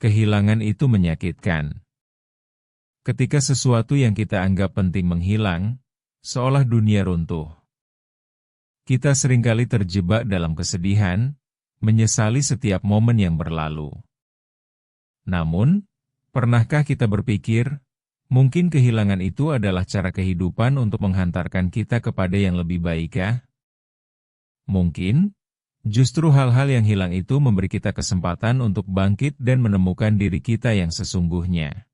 Kehilangan itu menyakitkan. Ketika sesuatu yang kita anggap penting menghilang, seolah dunia runtuh. Kita seringkali terjebak dalam kesedihan, menyesali setiap momen yang berlalu. Namun, pernahkah kita berpikir, mungkin kehilangan itu adalah cara kehidupan untuk menghantarkan kita kepada yang lebih baik? Mungkin, justru hal-hal yang hilang itu memberi kita kesempatan untuk bangkit dan menemukan diri kita yang sesungguhnya.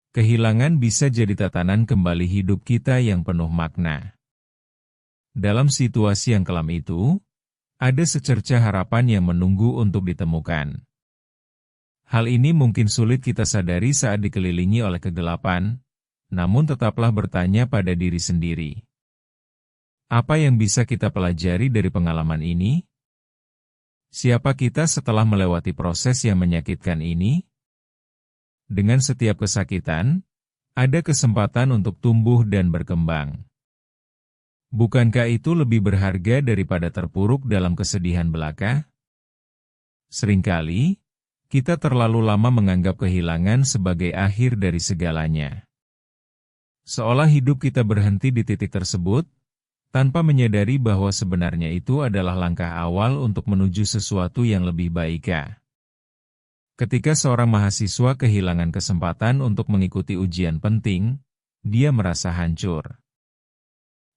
Kehilangan bisa jadi tatanan kembali hidup kita yang penuh makna. Dalam situasi yang kelam itu, ada secerca harapan yang menunggu untuk ditemukan. Hal ini mungkin sulit kita sadari saat dikelilingi oleh kegelapan, namun tetaplah bertanya pada diri sendiri. Apa yang bisa kita pelajari dari pengalaman ini? Siapa kita setelah melewati proses yang menyakitkan ini? Dengan setiap kesakitan, ada kesempatan untuk tumbuh dan berkembang. Bukankah itu lebih berharga daripada terpuruk dalam kesedihan belaka? Seringkali, kita terlalu lama menganggap kehilangan sebagai akhir dari segalanya. Seolah hidup kita berhenti di titik tersebut, tanpa menyadari bahwa sebenarnya itu adalah langkah awal untuk menuju sesuatu yang lebih baik. Ketika seorang mahasiswa kehilangan kesempatan untuk mengikuti ujian penting, dia merasa hancur.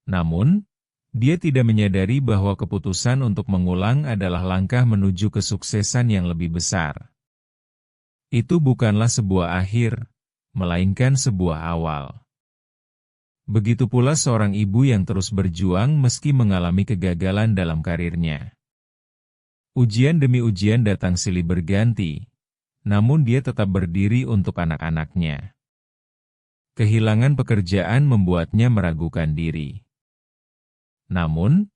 Namun, dia tidak menyadari bahwa keputusan untuk mengulang adalah langkah menuju kesuksesan yang lebih besar. Itu bukanlah sebuah akhir, melainkan sebuah awal. Begitu pula seorang ibu yang terus berjuang meski mengalami kegagalan dalam karirnya. Ujian demi ujian datang silih berganti, namun dia tetap berdiri untuk anak-anaknya. Kehilangan pekerjaan membuatnya meragukan diri. Namun,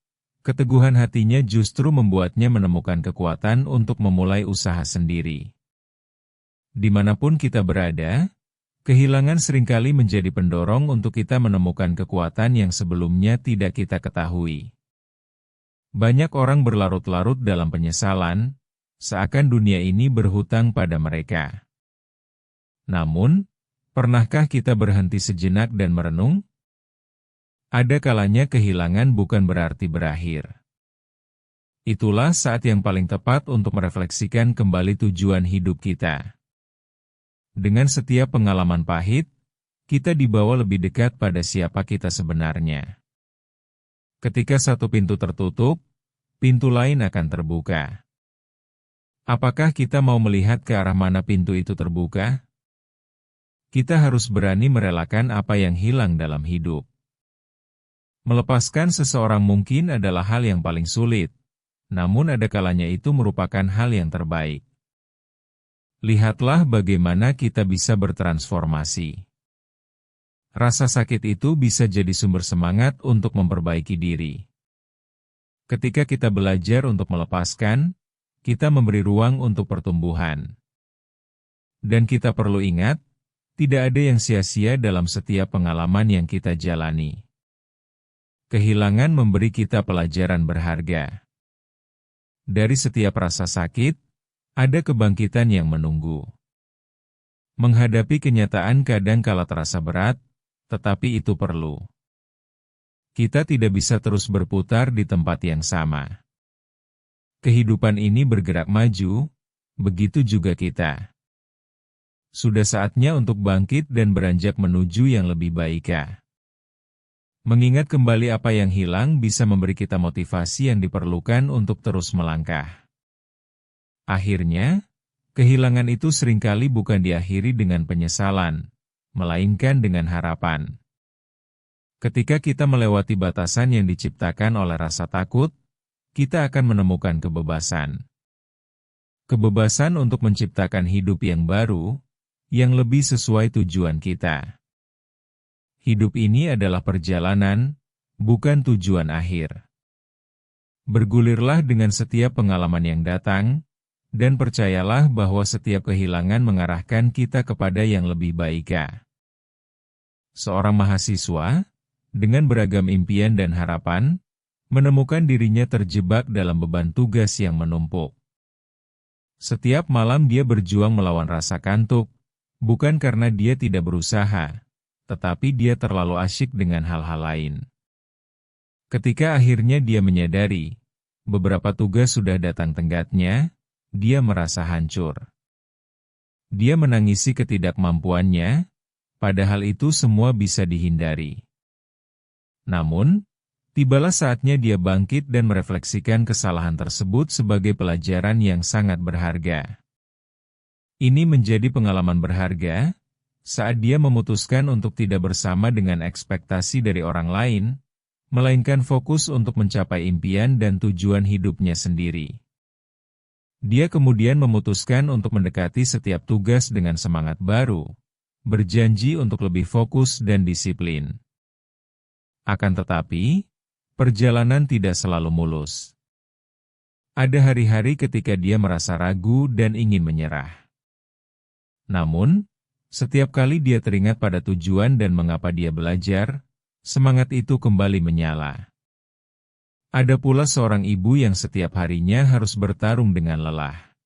keteguhan hatinya justru membuatnya menemukan kekuatan untuk memulai usaha sendiri. Dimanapun kita berada, kehilangan seringkali menjadi pendorong untuk kita menemukan kekuatan yang sebelumnya tidak kita ketahui. Banyak orang berlarut-larut dalam penyesalan, seakan dunia ini berhutang pada mereka. Namun, pernahkah kita berhenti sejenak dan merenung? Ada kalanya kehilangan bukan berarti berakhir. Itulah saat yang paling tepat untuk merefleksikan kembali tujuan hidup kita. Dengan setiap pengalaman pahit, kita dibawa lebih dekat pada siapa kita sebenarnya. Ketika satu pintu tertutup, pintu lain akan terbuka. Apakah kita mau melihat ke arah mana pintu itu terbuka? Kita harus berani merelakan apa yang hilang dalam hidup. Melepaskan seseorang mungkin adalah hal yang paling sulit, namun ada kalanya itu merupakan hal yang terbaik. Lihatlah bagaimana kita bisa bertransformasi. Rasa sakit itu bisa jadi sumber semangat untuk memperbaiki diri. Ketika kita belajar untuk melepaskan, kita memberi ruang untuk pertumbuhan. Dan kita perlu ingat, tidak ada yang sia-sia dalam setiap pengalaman yang kita jalani. Kehilangan memberi kita pelajaran berharga. Dari setiap rasa sakit, ada kebangkitan yang menunggu. Menghadapi kenyataan kadang kala terasa berat, tetapi itu perlu. Kita tidak bisa terus berputar di tempat yang sama. Kehidupan ini bergerak maju, begitu juga kita. Sudah saatnya untuk bangkit dan beranjak menuju yang lebih baik. Mengingat kembali apa yang hilang bisa memberi kita motivasi yang diperlukan untuk terus melangkah. Akhirnya, kehilangan itu seringkali bukan diakhiri dengan penyesalan, melainkan dengan harapan. Ketika kita melewati batasan yang diciptakan oleh rasa takut, kita akan menemukan kebebasan. Kebebasan untuk menciptakan hidup yang baru, yang lebih sesuai tujuan kita. Hidup ini adalah perjalanan, bukan tujuan akhir. Bergulirlah dengan setiap pengalaman yang datang, dan percayalah bahwa setiap kehilangan mengarahkan kita kepada yang lebih baik. Seorang mahasiswa, dengan beragam impian dan harapan, menemukan dirinya terjebak dalam beban tugas yang menumpuk. Setiap malam dia berjuang melawan rasa kantuk, bukan karena dia tidak berusaha, tetapi dia terlalu asyik dengan hal-hal lain. Ketika akhirnya dia menyadari, beberapa tugas sudah datang tenggatnya, dia merasa hancur. Dia menangisi ketidakmampuannya, padahal itu semua bisa dihindari. Namun, tibalah saatnya dia bangkit dan merefleksikan kesalahan tersebut sebagai pelajaran yang sangat berharga. Ini menjadi pengalaman berharga, saat dia memutuskan untuk tidak bersama dengan ekspektasi dari orang lain, melainkan fokus untuk mencapai impian dan tujuan hidupnya sendiri. Dia kemudian memutuskan untuk mendekati setiap tugas dengan semangat baru, berjanji untuk lebih fokus dan disiplin. Akan tetapi, perjalanan tidak selalu mulus. Ada hari-hari ketika dia merasa ragu dan ingin menyerah. Namun, setiap kali dia teringat pada tujuan dan mengapa dia belajar, semangat itu kembali menyala. Ada pula seorang ibu yang setiap harinya harus bertarung dengan lelah.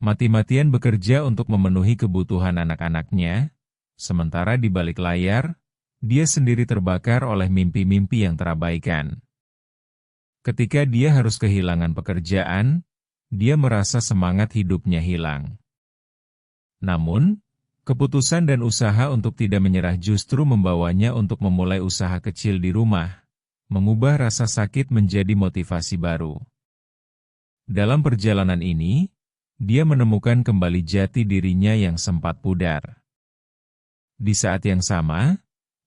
Mati-matian bekerja untuk memenuhi kebutuhan anak-anaknya, sementara di balik layar, dia sendiri terbakar oleh mimpi-mimpi yang terabaikan. Ketika dia harus kehilangan pekerjaan, dia merasa semangat hidupnya hilang. Namun, keputusan dan usaha untuk tidak menyerah justru membawanya untuk memulai usaha kecil di rumah, mengubah rasa sakit menjadi motivasi baru. Dalam perjalanan ini, dia menemukan kembali jati dirinya yang sempat pudar. Di saat yang sama,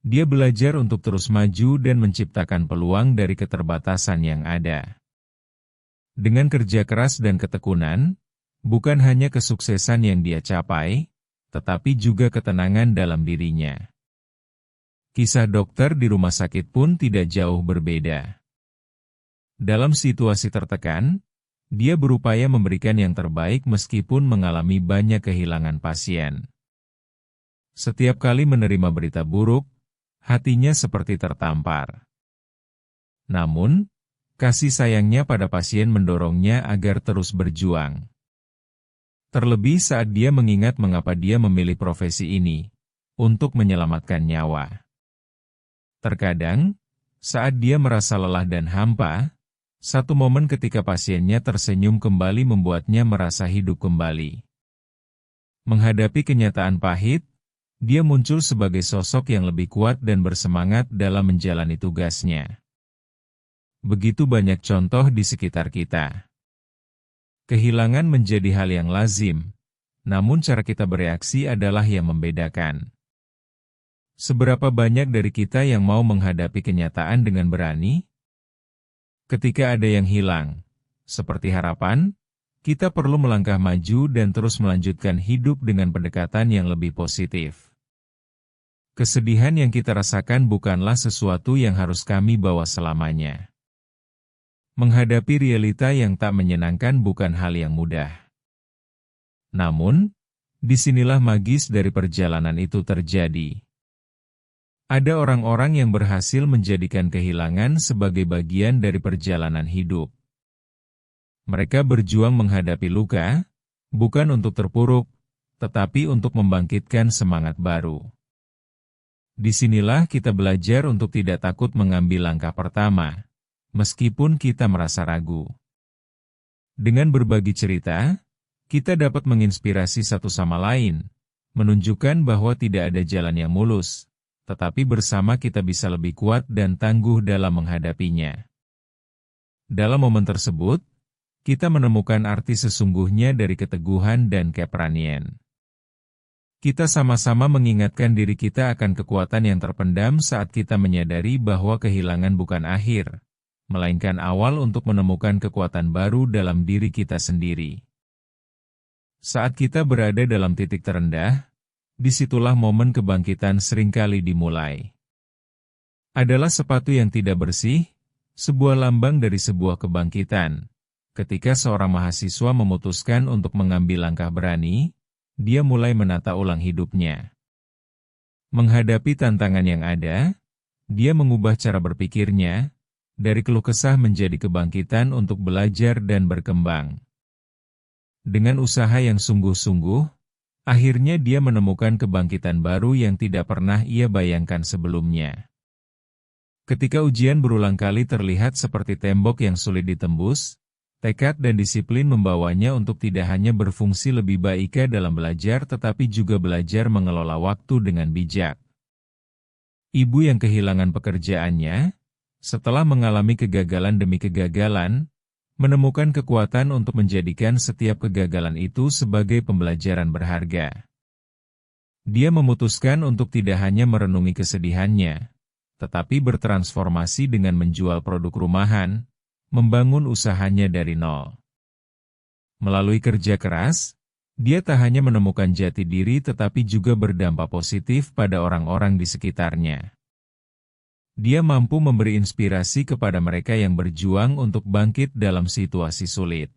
dia belajar untuk terus maju dan menciptakan peluang dari keterbatasan yang ada. Dengan kerja keras dan ketekunan, bukan hanya kesuksesan yang dia capai, tetapi juga ketenangan dalam dirinya. Kisah dokter di rumah sakit pun tidak jauh berbeda. Dalam situasi tertekan, dia berupaya memberikan yang terbaik meskipun mengalami banyak kehilangan pasien. Setiap kali menerima berita buruk, hatinya seperti tertampar. Namun, kasih sayangnya pada pasien mendorongnya agar terus berjuang. Terlebih saat dia mengingat mengapa dia memilih profesi ini, untuk menyelamatkan nyawa. Terkadang, saat dia merasa lelah dan hampa, satu momen ketika pasiennya tersenyum kembali membuatnya merasa hidup kembali. Menghadapi kenyataan pahit, dia muncul sebagai sosok yang lebih kuat dan bersemangat dalam menjalani tugasnya. Begitu banyak contoh di sekitar kita. Kehilangan menjadi hal yang lazim, namun cara kita bereaksi adalah yang membedakan. Seberapa banyak dari kita yang mau menghadapi kenyataan dengan berani? Ketika ada yang hilang, seperti harapan, kita perlu melangkah maju dan terus melanjutkan hidup dengan pendekatan yang lebih positif. Kesedihan yang kita rasakan bukanlah sesuatu yang harus kami bawa selamanya. Menghadapi realita yang tak menyenangkan bukan hal yang mudah. Namun, disinilah magis dari perjalanan itu terjadi. Ada orang-orang yang berhasil menjadikan kehilangan sebagai bagian dari perjalanan hidup. Mereka berjuang menghadapi luka, bukan untuk terpuruk, tetapi untuk membangkitkan semangat baru. Disinilah kita belajar untuk tidak takut mengambil langkah pertama, meskipun kita merasa ragu. Dengan berbagi cerita, kita dapat menginspirasi satu sama lain, menunjukkan bahwa tidak ada jalan yang mulus, tetapi bersama kita bisa lebih kuat dan tangguh dalam menghadapinya. Dalam momen tersebut, kita menemukan arti sesungguhnya dari keteguhan dan keberanian. Kita sama-sama mengingatkan diri kita akan kekuatan yang terpendam saat kita menyadari bahwa kehilangan bukan akhir, melainkan awal untuk menemukan kekuatan baru dalam diri kita sendiri. Saat kita berada dalam titik terendah, disitulah momen kebangkitan seringkali dimulai. Adalah sepatu yang tidak bersih, sebuah lambang dari sebuah kebangkitan. Ketika seorang mahasiswa memutuskan untuk mengambil langkah berani, dia mulai menata ulang hidupnya. Menghadapi tantangan yang ada, dia mengubah cara berpikirnya, dari keluh kesah menjadi kebangkitan untuk belajar dan berkembang. Dengan usaha yang sungguh-sungguh, akhirnya dia menemukan kebangkitan baru yang tidak pernah ia bayangkan sebelumnya. Ketika ujian berulang kali terlihat seperti tembok yang sulit ditembus, tekad dan disiplin membawanya untuk tidak hanya berfungsi lebih baik dalam belajar tetapi juga belajar mengelola waktu dengan bijak. Ibu yang kehilangan pekerjaannya, setelah mengalami kegagalan demi kegagalan, menemukan kekuatan untuk menjadikan setiap kegagalan itu sebagai pembelajaran berharga. Dia memutuskan untuk tidak hanya merenungi kesedihannya, tetapi bertransformasi dengan menjual produk rumahan, membangun usahanya dari nol. Melalui kerja keras, dia tak hanya menemukan jati diri tetapi juga berdampak positif pada orang-orang di sekitarnya. Dia mampu memberi inspirasi kepada mereka yang berjuang untuk bangkit dalam situasi sulit.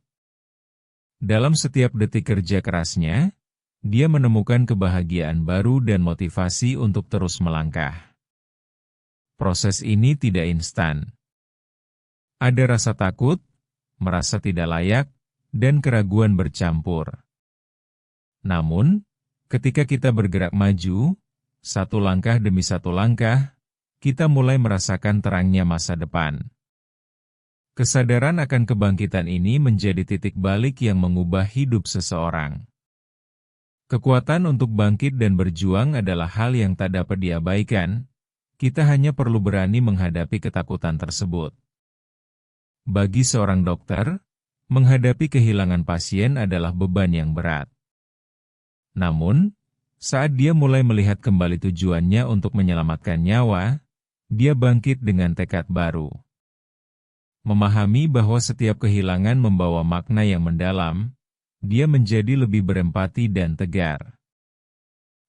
Dalam setiap detik kerja kerasnya, dia menemukan kebahagiaan baru dan motivasi untuk terus melangkah. Proses ini tidak instan. Ada rasa takut, merasa tidak layak, dan keraguan bercampur. Namun, ketika kita bergerak maju, satu langkah demi satu langkah, kita mulai merasakan terangnya masa depan. Kesadaran akan kebangkitan ini menjadi titik balik yang mengubah hidup seseorang. Kekuatan untuk bangkit dan berjuang adalah hal yang tak dapat diabaikan, kita hanya perlu berani menghadapi ketakutan tersebut. Bagi seorang dokter, menghadapi kehilangan pasien adalah beban yang berat. Namun, saat dia mulai melihat kembali tujuannya untuk menyelamatkan nyawa, dia bangkit dengan tekad baru. Memahami bahwa setiap kehilangan membawa makna yang mendalam, dia menjadi lebih berempati dan tegar.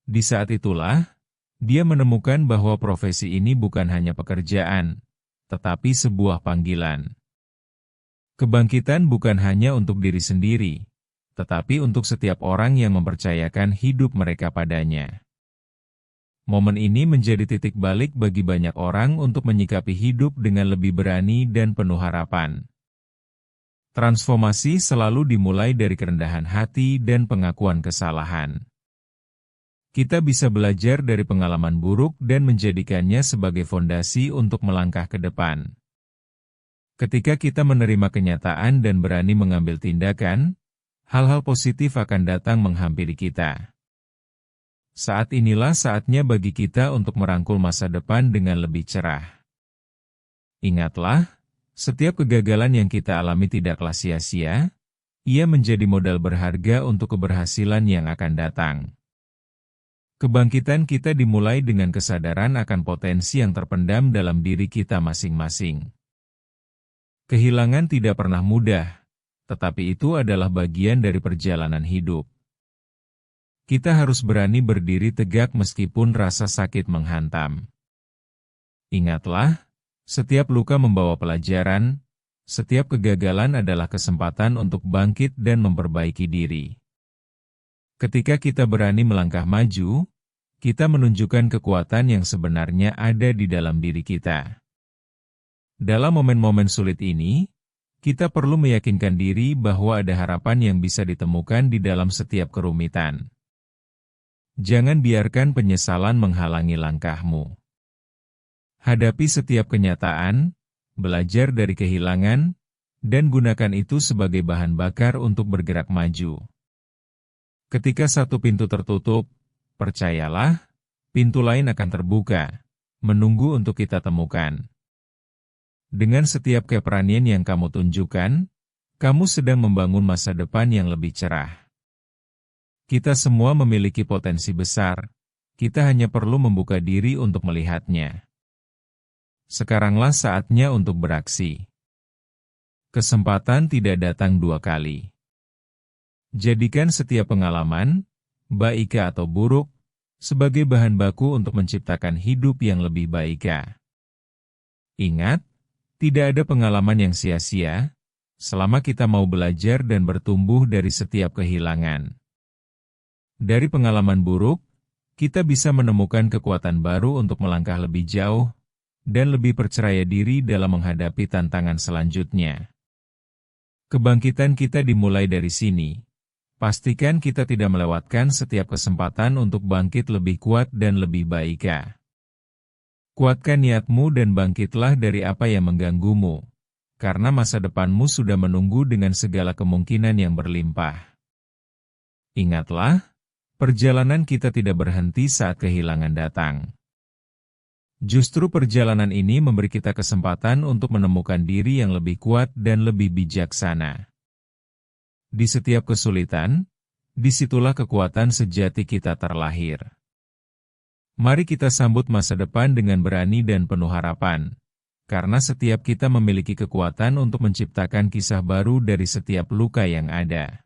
Di saat itulah, dia menemukan bahwa profesi ini bukan hanya pekerjaan, tetapi sebuah panggilan. Kebangkitan bukan hanya untuk diri sendiri, tetapi untuk setiap orang yang mempercayakan hidup mereka padanya. Momen ini menjadi titik balik bagi banyak orang untuk menyikapi hidup dengan lebih berani dan penuh harapan. Transformasi selalu dimulai dari kerendahan hati dan pengakuan kesalahan. Kita bisa belajar dari pengalaman buruk dan menjadikannya sebagai fondasi untuk melangkah ke depan. Ketika kita menerima kenyataan dan berani mengambil tindakan, hal-hal positif akan datang menghampiri kita. Saat inilah saatnya bagi kita untuk merangkul masa depan dengan lebih cerah. Ingatlah, setiap kegagalan yang kita alami tidaklah sia-sia, ia menjadi modal berharga untuk keberhasilan yang akan datang. Kebangkitan kita dimulai dengan kesadaran akan potensi yang terpendam dalam diri kita masing-masing. Kehilangan tidak pernah mudah, tetapi itu adalah bagian dari perjalanan hidup. Kita harus berani berdiri tegak meskipun rasa sakit menghantam. Ingatlah, setiap luka membawa pelajaran, setiap kegagalan adalah kesempatan untuk bangkit dan memperbaiki diri. Ketika kita berani melangkah maju, kita menunjukkan kekuatan yang sebenarnya ada di dalam diri kita. Dalam momen-momen sulit ini, kita perlu meyakinkan diri bahwa ada harapan yang bisa ditemukan di dalam setiap kerumitan. Jangan biarkan penyesalan menghalangi langkahmu. Hadapi setiap kenyataan, belajar dari kehilangan, dan gunakan itu sebagai bahan bakar untuk bergerak maju. Ketika satu pintu tertutup, percayalah, pintu lain akan terbuka, menunggu untuk kita temukan. Dengan setiap keberanian yang kamu tunjukkan, kamu sedang membangun masa depan yang lebih cerah. Kita semua memiliki potensi besar, kita hanya perlu membuka diri untuk melihatnya. Sekaranglah saatnya untuk beraksi. Kesempatan tidak datang dua kali. Jadikan setiap pengalaman, baik atau buruk, sebagai bahan baku untuk menciptakan hidup yang lebih baik. Ingat, tidak ada pengalaman yang sia-sia, selama kita mau belajar dan bertumbuh dari setiap kehilangan. Dari pengalaman buruk, kita bisa menemukan kekuatan baru untuk melangkah lebih jauh, dan lebih percaya diri dalam menghadapi tantangan selanjutnya. Kebangkitan kita dimulai dari sini, Pastikan kita tidak melewatkan setiap kesempatan untuk bangkit lebih kuat dan lebih baik. Kuatkan niatmu dan bangkitlah dari apa yang mengganggumu, karena masa depanmu sudah menunggu dengan segala kemungkinan yang berlimpah. Ingatlah, perjalanan kita tidak berhenti saat kehilangan datang. Justru perjalanan ini memberi kita kesempatan untuk menemukan diri yang lebih kuat dan lebih bijaksana. Di setiap kesulitan, disitulah kekuatan sejati kita terlahir. Mari kita sambut masa depan dengan berani dan penuh harapan, karena setiap kita memiliki kekuatan untuk menciptakan kisah baru dari setiap luka yang ada.